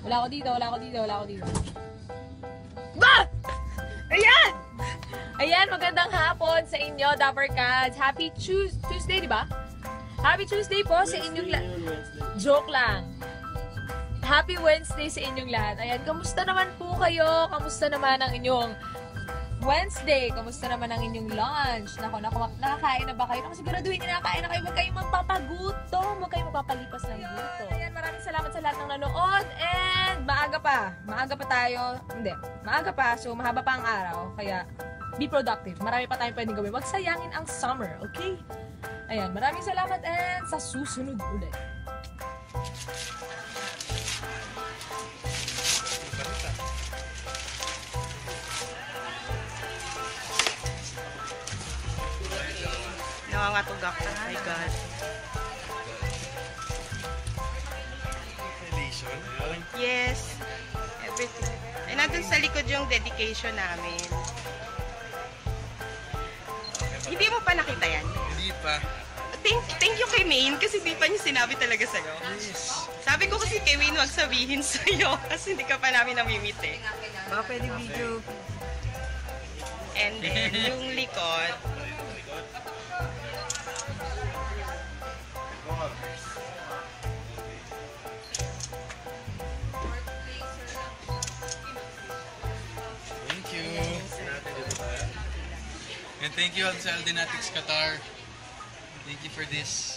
Wala ako dito, wala ako dito, wala ako dito. Ba! Ayan! Ayan, magandang hapon sa inyo, Dapper Cats. Happy Tuesday, di ba? Happy Tuesday po sa inyong lahat. Joke lang. Happy Wednesday sa inyong lahat. Ayan, kamusta naman po kayo? Kamusta naman ang inyong Wednesday? Kamusta naman ang inyong lunch? Nakakain na ba kayo? Siguraduhin na nakakain na kayo. Huwag kayong magpapagutom. Huwag kayong magpapalipas ng gutom. Ayan, maraming salamat sa lahat ng nanood. And maaga pa. Maaga pa tayo. Hindi. Maaga pa. So, mahaba pa ang araw. Kaya, be productive. Marami pa tayong pwedeng gawin. Huwag sayangin ang summer. Okay? Ayan, maraming salamat and sa susunod ulit. Nangangatog ako. Oh my God. Yes. Everything. Ay, nandun sa likod yung dedication namin. Hindi mo pa nakita yan? Hindi pa. Thank you kay Maine kasi di pa niya sinabi talaga sa'yo. Yes. Sabi ko kasi kay Wayne wag sabihin sa'yo kasi hindi ka pa namin namimit eh. Baka pwede video. And then, yung likod. Thank you. And thank you, Aldenatics Qatar. Thank you for this.